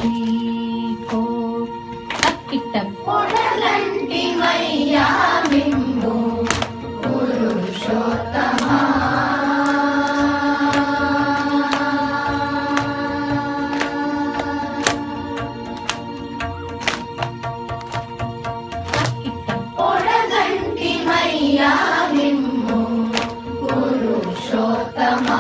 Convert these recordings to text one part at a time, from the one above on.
3, 4. Tuck it up. పొడగంటి మయ్యా మిమ్ము పురుషోత్తమా. పొడగంటి మయ్యా మిమ్ము పురుషోత్తమా.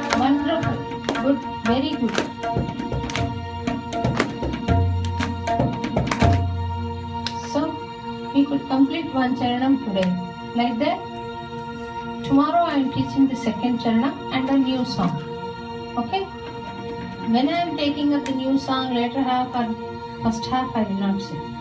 Good, very good. So we could complete one charanam today. Like that, tomorrow I am teaching the second charanam and a new song. Okay? When I am taking up the new song, later half or first half I will not sing.